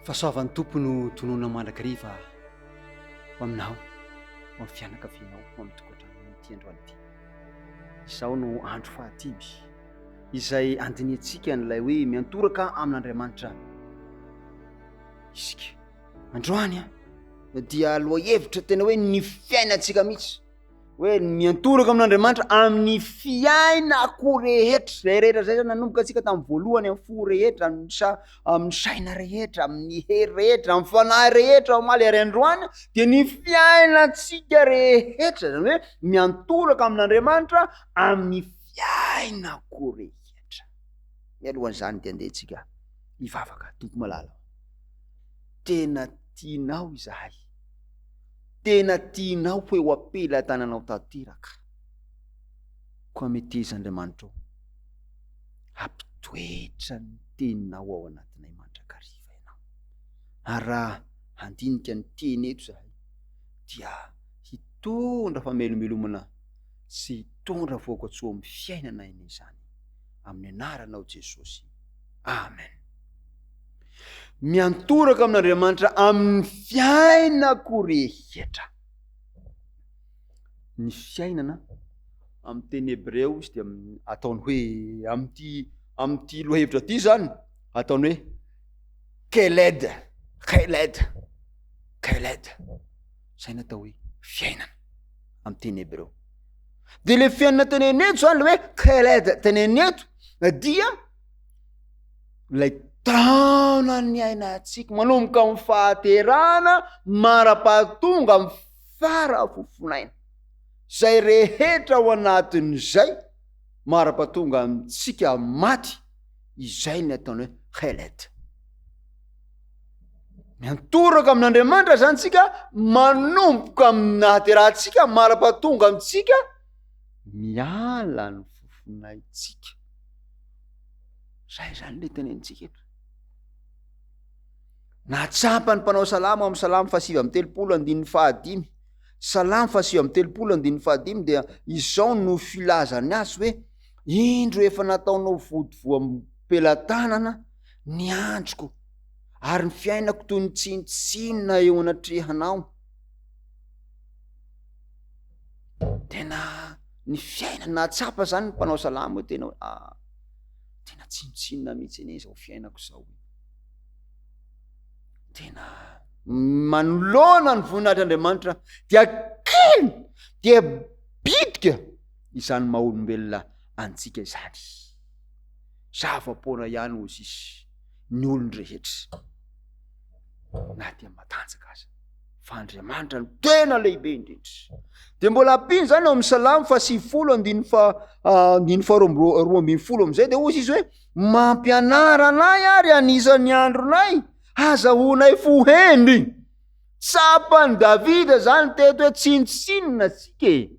Fahasoavan'ny tompo no tonoana mandrakariva ho aminao, ho amin'ny fianakavianao, ho amin'ny tokantrano ty androany ity. Izao no andro fahatimy izay andiniantsika n'ilay hoe miantoraka amin'Andriamanitra isika. Androany dia lohahevitra tena hoe ny fiainantsika mihitsy, hoe miantoraka amin'Andriamanitra amin'ny fiainako rehetra, zay rehetra zay zany nanomboka antsika tamin'ny voalohany, amin'ny fo rehetra, amin'ny saina rehetra, amin'ny hery rehetra, amin'ny fanahy rehetra, omaly ary androany dia ny fiainantsika rehetra, zany hoe miantoraka amin'Andriamanitra amin'ny fiainako rehetra. Mialohan'izany dia andehantsika hivavaka. Tompo malala, tena tianao izahay, tena tianao hoe ho apela tananao tanteraka, koa metez'Andriamanitra hampitoetra ny teninao ao anatinay mandrakariva ianao. Ary raha handinika ny teny eto izahay dia hitondra famelomelomana sy hitondra voka-tsoa amin'ny fiainana izany, amin'ny anaranao Jesosy. Amen. Miantoraka amin'Andriamanitra amin'ny fiainako rehetra. Ny fiainana amin'ny teny hebreo izy dia ataony hoe amin'ity lohahevitra ity zany ataony hoe keled. Zay natao hoe fiainana amin'ny teny hebreo. Dia le fiainana teneneto zany le hoe keled teneneto dia lay taona ny ainatsika manomboka amin'ny fahaterana mara-pahatonga amin'ny farafofonaina. Zay rehetra ao anatin'izay mara-pahatonga amintsika maty, izay ny ataony hoe keled. Miantoraka amin'Andriamanitra zany tsika manomboka amin'ny nahaterahantsika mara-pahatonga amintsika miala ny fofonaitsika. Zay zany le tenenitsika eto. Nahatsapa ny mpanao salamo amin'ny salamo 7:35. Salamo 7:35 dia izao no filazany azy hoe indro efa nataonao vodivoam-pelantanana ny androko ary ny fiainako toy ny tsinitsinina eo anatrehanao. Tena ny fiainana nahatsapa zany ny mpanao salamo hoe tena tena tsinitsinina mihitsy ene zao fiainako zao. Tena manoloana ny voninahitry'Andriamanitra dia kely dia bitika izany maha-olombelona antsika izany. Zava-poana ihany ozy izy ny olon-drehetra na dia matanjaka aza fa Andriamanitra no tena lehibe indrindra. Dia mbola ampiny zany ao amin'ny salamo 7:22 amizay dia ozy izy hoe mampianara anay ary anisan'ny andronay, azahoanay fohendry. Tsapany Davida zany teto hoe tsinitsinina tsika,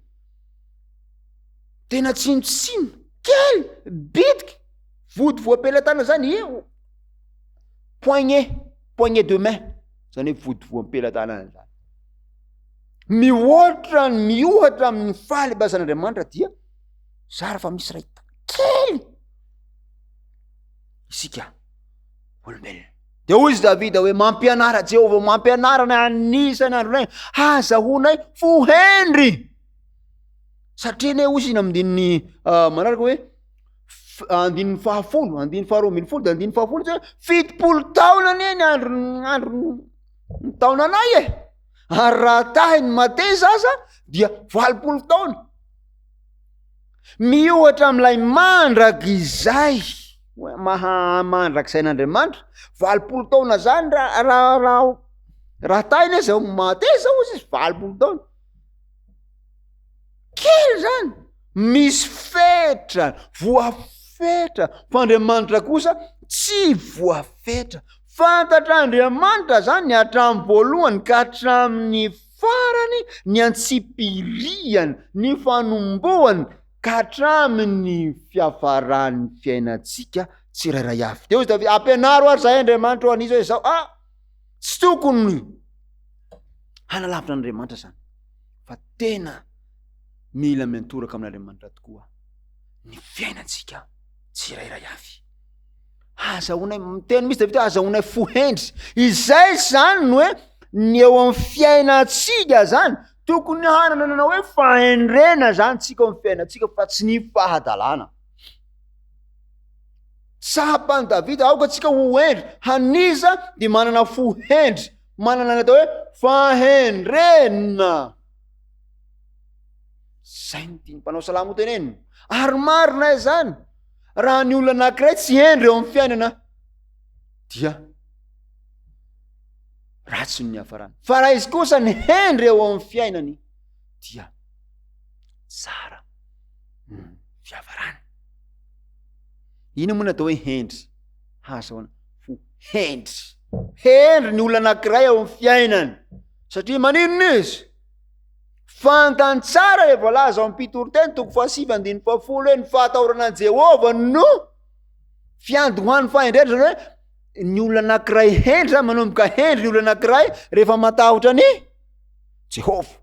tena tsinitsinina kely bitika vodivoam-pelantanana zany io poignée de main zany hoe vodivoam-pelantanana zany. Miohatra amin'ny fahalebazan'Andriamanitra dia zara fa misy ray kely isika olombelona. Dia hoy izy Davida hoe mampianara Jehovah, mampianara ny anisany andronay, azahoanay fohendry. Satria ne hoy izy amin'ny manaraka hoe andininy 10, andininy 12, dia andininy 10 zay 70 taona ne ny andro ny taonanay e. Ary raha tahiny mateza aza dia 80 taona. Miohatra amin'ilay mandraka izay mandrakizay n'Andriamanitra 80 taona zany raha tahiny izy mateza ozy izy 80 taona. Kely zany, misy fetra, voafetra, fa Andriamanitra kosa tsy voafetra. Fantatr'Andriamanitra zany ny hatramin'ny voalohany ka hatramin'ny farany, ny antsipiriany, ny fanomboany ka hatramin'ny fiafarany fiainantsika tsirairay avy. Dia hozy ampianaro ary zahay Andriamanitra ho an'izy hoe zao tsy tokony hanalavitra n'Andriamanitra zany, fa tena mila miantoraka amin'Andriamanitra tokoa ny fiainantsika tsirairay avy. azahoanay tena misy Davida, azahoanay fohendry. Izay zany no hoe ny eo amin'ny fiainantsika zany tokony hanana hoe fahendrena zany tsika amin'ny fiainantsika fa tsy ny fahadalana. Tsapany Davida aoka tsika hohendry, haniza de manana fohendry, manana natao hoe fahendrena. Zay no tiany mpanao salamo ho teneniny. Ary marina zany, raha ny olona anankiray tsy hendry eo amin'ny fiainana dia ratsy ny hafarany, fa raha izy kosa ny hendry eo amin'ny fiainany dia tsara fihavarany. Ino moa natao hoe hendry? Hazahoana fo hendry, hendry ny olona anankiray eo amin'ny fiainany, satria maninona izy? Fantany tsara le voalaza ao amin'ny Mpitoroteny 7:7 hoe ny fahatahoranan'i Jehova no fiandohany fahendrena. Zany hoe ny olona anankiray hendry zany, manomboka hendry ny olona anankiray rehefa matahotra ny Jehova,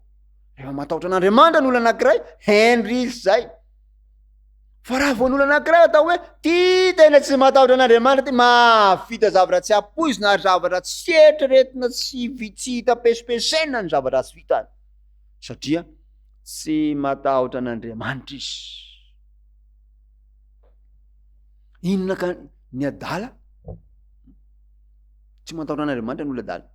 rehefa matahotra an'Andriamanitra ny olona anankiray, hendry izy zay. Fa raha vao ny olona anankiray atao hoe ty tena tsy matahotra an'Andriamanitra ty, mahavita zavatra tsy apoizina ary zavatra tsy eritreretina, tsy hita pesipesena ny zavatra tsy vitany, satria tsy matahotra an'Andriamanitra izy. Inona ka ny adala? Tsy matahotra an'Andriamanitra ny olona adala.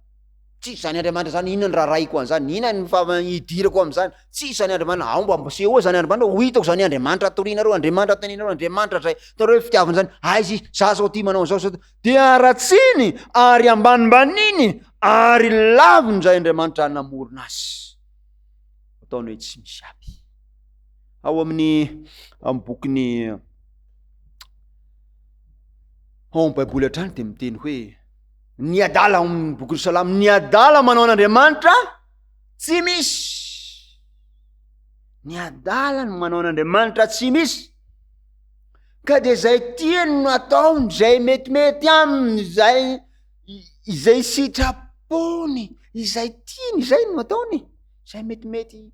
Tsisy zany Andriamanitra zany, inona ny raraiko an'izany, inona ny idirako am'izany? Tsisy zany Andriamanitra, aomba ambasehoa zany Andriamanitra, ho hitako zany Andriamanitra atorianareo, Andriamanitra tenenareo, Andriamanitra zay tareo hoe fitiavana zany, aizy za zao ty manao zao dia ratsiny ary ambanimbaniny ary laviny zay Andriamanitra namorona azy, ataony hoe tsy misy aby. Ao amin'ny bokiny ao amin'ny baiboly hatrany de miteny hoe ny adala, amin'ny boky Salamo, ny adala manao an'Andriamanitra tsy misy, ny adala no manao an'Andriamanitra tsy misy, ka de zay tiany no ataony, zay metimety aminy, izay sitrapony, izay tiany, izay no ataony, zay metimety.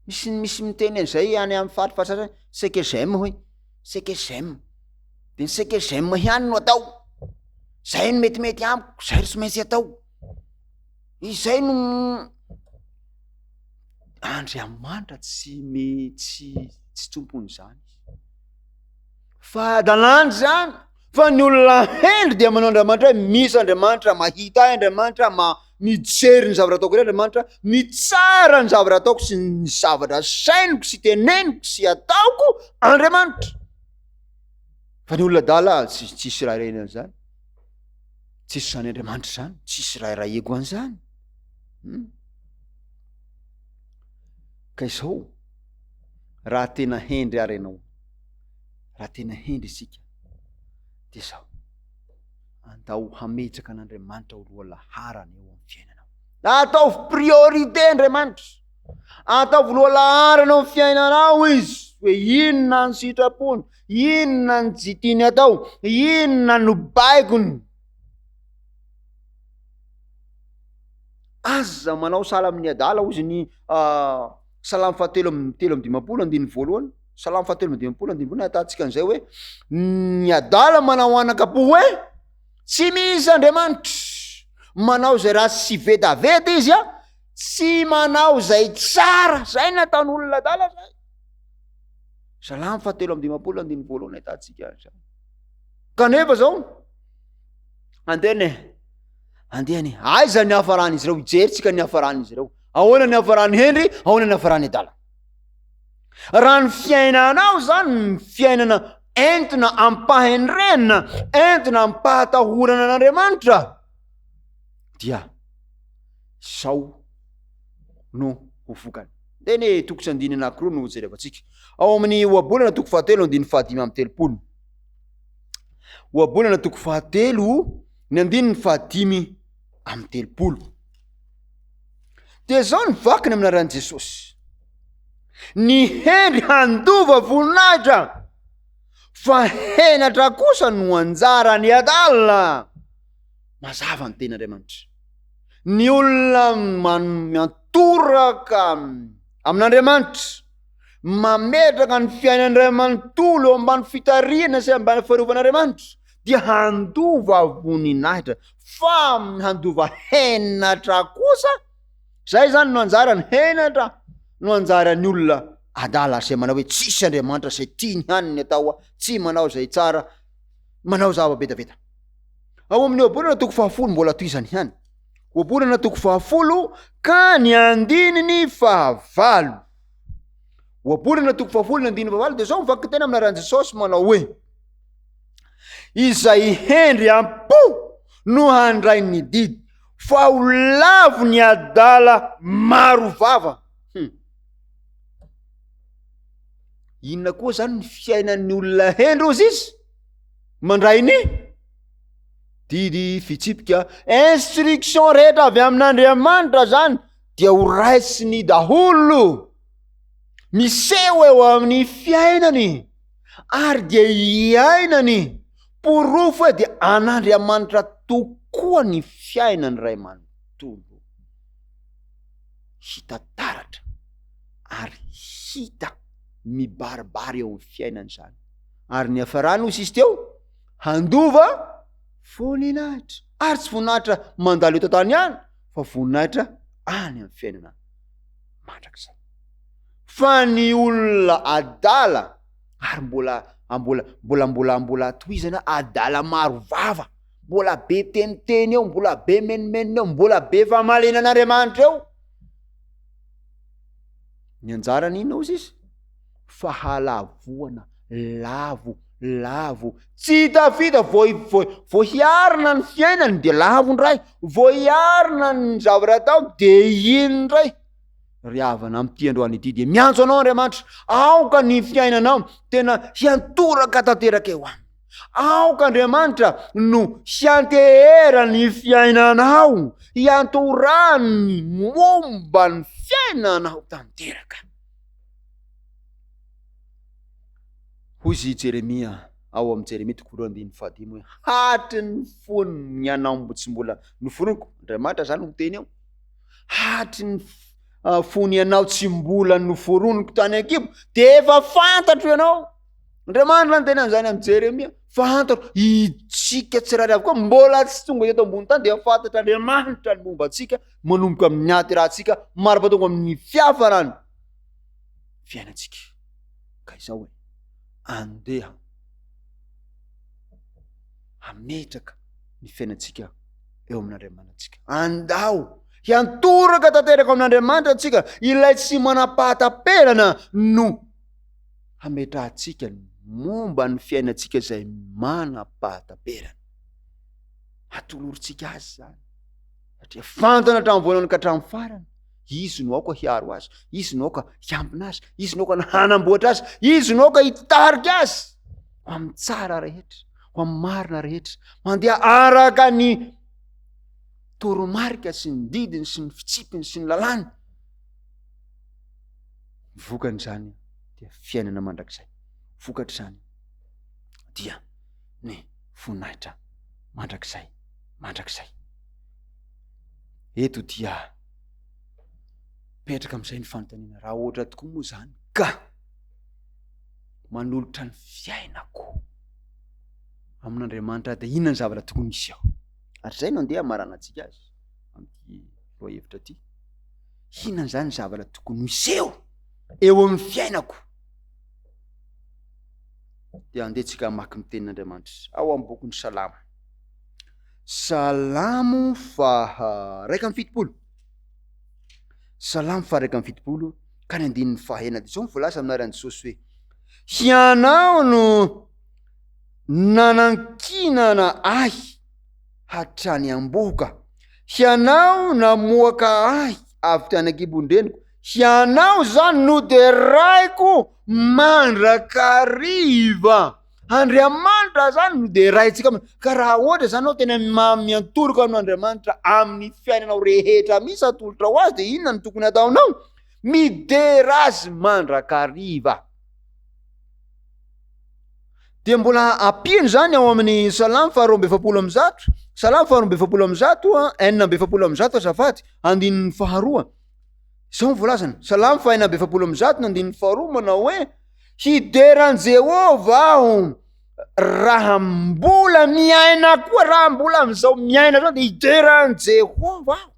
Misy miteny an'izay any amin'ny farifatratra, c'est que j'aime hoe, c'est que j'aime, de c'est que j'aime ihany no atao, zay no metimety amiko, zay ro tsy maintsy atao, izay no Andriamanitra tsy tompony zany, fa adalany zany. Fa ny olona hendry dia manao Andriamanitra hoe misy Andriamanitra, mahita ahy Andriamanitra, mijery ny zavatra ataoko re Andriamanitra, mitsara ny zavatra ataoko sy ny zavatra sainiko sy teneniko sy ataoko Andriamanitra. Fa ny olona adala tsisy raha ireny an'izany, tsisy zany Andriamanitra zany, tsisy raha iraheko an'izany. Ka izao raha tena hendry ary ianao, raha tena hendry isika de zao, andao hametraka an'Andriamanitra ho roa laharana eo amin'ny fiainanao, ataovy priorité Andriamanitra, ataovy roa laharana eo amin'ny fiainanao izy, hoe inona ny sitrapony, inona ny tsy tiany atao, inona no baikony. Aza manao sala amin'ny adala ozy ny Salamo 7:7-8, Salamo 7:7-8 atantsika an'izay hoe ny adala manao anakapo hoe tsy misy Andriamanitra, manao zay raha tsy vetaveta izy tsy manao zay tsara, zay nataon'olona adala zay. Salamo 7:7-8 atantsika an'izay. Kanefa zao andehany, aiza ny hafaran'izy ireo, ijeritsika ny hafaran'izy ireo, ahoana ny hafarany hendry, ahoana ny hafarany adala. Raha ny fiainanao zany fiainana entina ampahendrena, entina ampahatahorana an'Andriamanitra, dia sao no ho vokany. Teny toko sy andiny anankiroa no jerevantsika ao amin'ny ohabolana toko 7:5-7, ohabolana toko 7:5-7. Dia zao ny vakina aminaran'i Jesosy, ny hendry handova voninahitra, fa henatra kosa no anjara ny adala. Mazava ny ten'Andriamanitra. Ny olona miantoraka amin'Andriamanitra, mametraka ny fiainan'iray manontolo ambany fitariana sy ambany faharovan'Andriamanitra dia handova voninahitra fa handova henatra kosa. Zay zany no anjarany henatra, no anjarany olona adala zay manao hoe tsisy Andriamanitra zay tiany hany ny atao, tsy manao zay tsara, manao zava-betaveta. Ao amin'ny Ohabolana toko 10 mbola toy izany ihany. Ohabolana toko 10 ka ny andininy 9. Ohabolana toko 10 ny andininy 9 dia zao mivaky tena amin'ny Jesosy manao hoe izay hendry ampo no handray ny didy fa ho lavo ny adala maro vava. Inona koa zany ny fiainan'ny olona hendry ozy izy mandray ny didy fitsipika. Instruction rehetra avy amin'Andriamanitra zany dia ho raisiny daholo, miseho eo amin'ny fiainany ary dia iainany porofo hoe dia an'Andriamanitra tokoa ny fiainany ray manontolo. Hita taratra ary hita mibaribary eo amin'ny fiainany zany. Ary ny hafarany ozy izy teo handova voninahitra, ary tsy voninahitra mandalo eto tany ihany fa voninahitra any amin'ny fiainana mandrakizay. Fa ny olona adala ary mbola tohizana adala maro vava, mbola be teniteny eo, mbola be menimenina eo, mbola be famalena an'Andriamanitra eo. Ny anjarany inona ozy izy? Fahalavoana lavo, tsy tafita vo hiarina ny fiainany de lavo ndray, vo hiarina ny zavatra atao de ino ndray. Ry havana amin'ity androany ity dia miantso anao Andriamanitra, aoka ny fiainanao tena hiantoraka tanteraka eo aminy. Aoka Andriamanitra no hiantehera ny fiainanao, hiantorany momba ny fiainanao tanteraka. Hozy Jeremia ao amin'ny Jeremia toko 2:15 hoe hatry ny fony ny anao tsy mbola noforoniko. Andriamanitra zany no teny eo. Hatry ny fony ianao tsy mbola noforoniko tany an-kibo de efa fantatro ianao. Andriamanitra ny teny an'izany amin'ny Jeremia, fantatro itsika tsirairay avokoa mbola tsy tonga eto ambony tany de fantatra Andriamanitra ny momba antsika, manomboka amin'ny atirahantsika maro-patonga amin'ny fiafarany fiainantsika. Ka izao hoe andeha hametraka ny fiainantsika eo amin'Andriamanitsika. Andao hiantoraka tanteraka amin'Andriamanitra antsika, ilay tsy manam-pahatam-perana no hametrahantsika momba ny fiainantsika izay manam-pahatam-perana. Atolorintsika azy zany satria fantana hatramin'ny voalohany ka hatramin'ny farany. Izy no aoka hiaro azy, izy no aoka hiambina azy, izy no aoka hanamboatra azy, izy no aoka hitarika azy ho amin'ny tsara rehetra, ho amin'ny marina rehetra, mandeha araka ny toromarika sy ny didiny sy ny fitsipiny sy ny lalàny. Vokany zany dia fiainana mandrakizay. Vokatra zany dia ny voninahitra mandrakizay. Eto dia petraka amin'izay ny fanontaniana, raha ohatra tokoa moa zany ka manolotra ny fiainako amin'Andriamanitra dia inona ny zavatra tokony hisy ao? Ary zay no andeha marana antsika azy amin'ity roa hevitra ty. Inona zany zavatra tokony hisy eo amin'ny fiainako? Dia andehantsika mamaky ny tenin'Andriamanitra ao amin'ny bokin'ny Salamo 1:7. Salamo 1:7 ka ny andininy 9 dia zao mivoalaza amin'aran'i Jesosy hoe hianao no nanankinana ahy hatrany am-boka, hianao namoaka ahy avy tany an-kibon-dreniko, hianao zany no de raiko mandrakariva. Andriamanitra zany no de raitsika. Ka raha ohatra zany ao tena miantoroko amin'Andriamanitra amin'ny fiainanao rehetra misy atolotra ho azy, de inona ny tokony ataonao? Midera azy mandrakariva. De mbola apiany zany ao amin'ny Salamo 2:7, Salamo 2:7, 9:7 azafady, andininy 2. Zao voalazana Salamo 1:7 manao hoe hideran Jehova aho raha mbola miaina koa, raha mbola am'izao miaina zao de hideran Jehova aho.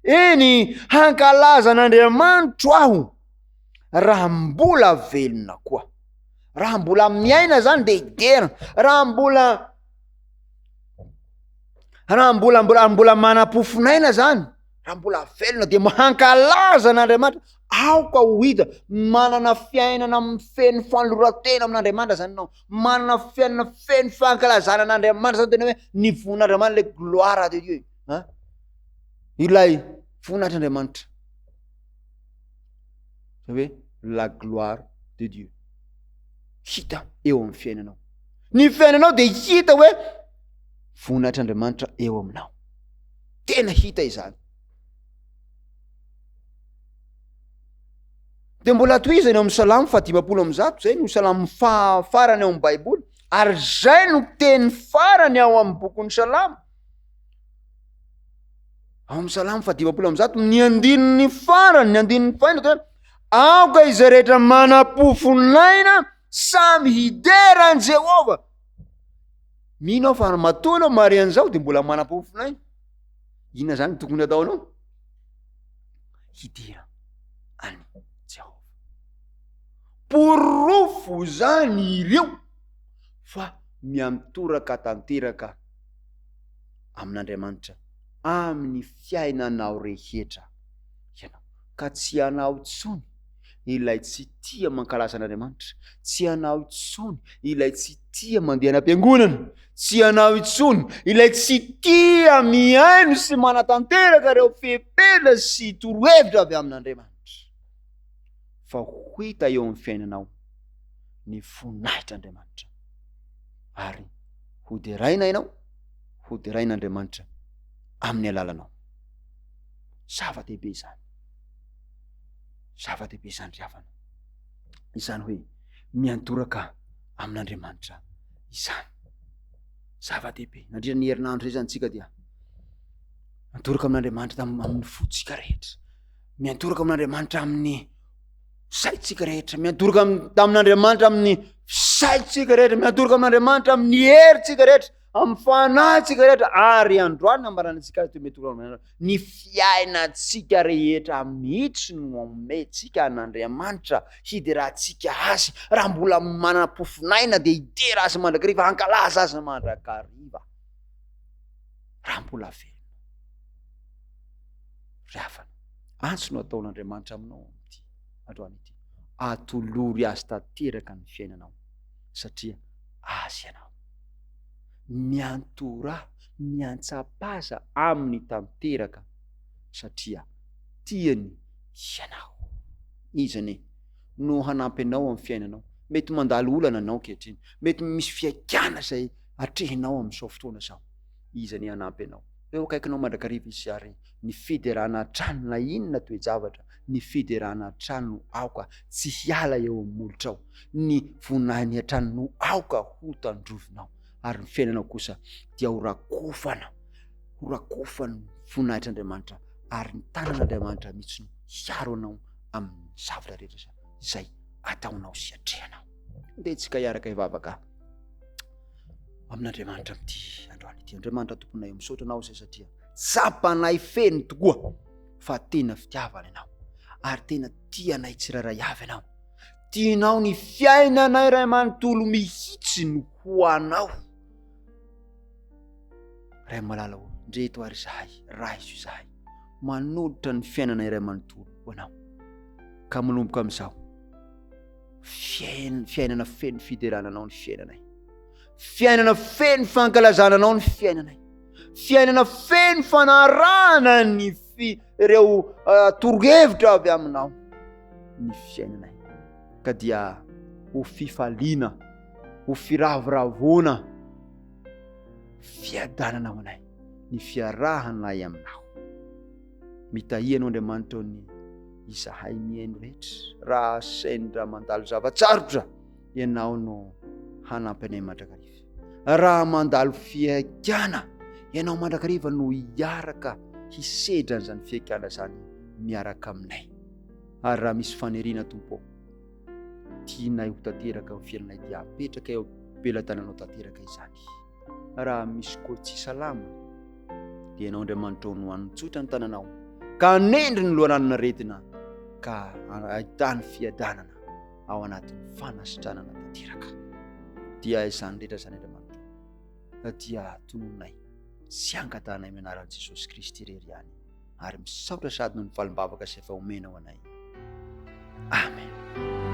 Eny hankalazan'Andriamanitro aho raha mbola velona koa, raha mbola miaina zany de hiderana, raha mbola manam-pofinaina zany, raha mbola velona de hankalaza an'Andriamanitra. Aoka ho hita manana fiainana feno fanoratena amin'Andriamanitra zany anao, manana fiainana feno fankalazana an'Andriamanitra zany, tena hoe ny vonin'Andriamanitra le gloire de Dieu, ilay voninahitran'Andriamanitra, zay hoe la gloire de Dieu hita eo amin'ny fiainanao, ny fiainanao de hita hoe voninahitran'Andriamanitra eo aminao, tena hita izany. De mbola tohizany amin'ny Salamo 1:7 zay no salamo farany ao amin'ny Baiboly, ary zay no teny farany ao amin'ny bokon'ny Salamo. Ao amin'ny Salamo 1:7 ny andininy farany hoe aoka izay rehetra manam-pofinaina samy hideran Jehova. Mino aho fa matoana mary an'izao de mbola manam-pofinaina. Inona zany tokony ataonao? Hidera any Jehova. Porofo zany ireo fa miantoraka tanteraka amin'Andriamanitra amin'ny fiainanao rehetra ianao, ka tsy anao tsony ilay tsy tia mankalaza an'Andriamanitra, tsy anao itsony ilay tsy tia mandeha am-piangonana, tsy anao itsony ilay tsy tia miaino sy manatanteraka reo fepela sy torohevitra avy amin'Andriamanitra, fa ho hita eo amin'ny fiainanao ny voninahitran'Andriamanitra, ary hoderaina ianao, hoderain'Andriamanitra amin'ny alalanao. Zava-dehibe izany, zava-dehibe izany riavana, izany hoe miantoraka amin'Andriamanitra izany, zava-dehibe. Nandrina ny herinandro zay zany tsika dia miantoraka amin'Andriamanitra amin'ny fotsika rehetra, miantoraka amin'Andriamanitra amin'ny saitsika rehetra, miantoraka amin'Andriamanitra amin'ny saitsika rehetra, miantoraka amin'Andriamanitra amin'ny heritsika rehetra, amin'ny fanahytsika rehetra, ary androany amaranantsika azy to miantoraka ny fiainatsika rehetra mihitsy no omentsika an'Andriamanitra hiderahantsika azy, raha mbola manam-pofinaina de hidera azy mandrakariva, hankalaza azy mandrakariva, raha mbola velona. Riavana, antso no ataon'Andriamanitra aminao amity androany ity, atolory azy tanteraka ny fiainanao, satria azy ianao miantora, miantsapaza amin'ny tanteraka, satria tiany ianao. Izany no hanampy anao amin'ny fiainanao. Mety mandalo olana anao kehitriny, mety misy fiaikana zay atrehinao amin'izao fotoana zao, izany hanampy anao. Eo akaikinao mandrakariva izy, ary ny fiderana trano na inona toe-javatra, ny fiderana trano aoka tsy hiala eo amin'ny molotrao, ny voninahiny trano no aoka ho tandrovinao, ary ny fiainanao kosa dia horakofana voninahitran'Andriamanitra, ary ny tanan'Andriamanitra mihitsy no hiaro anao amin'ny zavatra rehetra izay ataonao sy atrehanao. De tsika hiaraka hivavaka amin'Andriamanitra amity androany ity. Andriamanitra tomponay, misaotra anao zay satria tsapanay feno tokoa fa tena fitiavana ianao, ary tena tianay tsiraray avy ianao, tianao ny fiainanay ray manontolo mihitsy no ho anao. Ray malala ho ndreto ary zahay, raha iso zahay manolotra ny fiainanay ray manontolo ho anao, ka manomboka amin'izao fiainana feno fiderananao ny fiainanay, fiainana feno fankalazananao ny fiainanay, fiainana feno fanarahana ny ireo torohevitra avy aminao ny fiainanay, ka dia ho fifaliana, ho firavoravona, fiadanana ho anay, ny fiarahanay aminao. Mitahianao Andriamanitra ny izahay miaino rehetra, raha sendra mandalo zavatsarotra, ianao no hanampy anay mandrakariva. Raha mandalo fiaikana, ianao mandrakariva no hiaraka hisedra an'izany fiaikana zany miaraka aminay. Ary raha misy faneriana tompo, tianay ho tanteraka amin'ny fiainanay dia apetraka eo am-pelantananao tanteraka izany. Raha misy koa tsy salama dia ianao Andriamanitra no anotsotra ny tananao ka anendry ny lohan'anana retina ka ahitany fiadanana ao anatin'ny fanasitranana tanteraka. Dia izany rehetra izany Andriamanitra dia tonononay sy angatanay amin'ny anaran'i Jesosy Kristy irery ihany, ary misaotra sady noho ny falimbavaka sy efa omenao anay. Amen.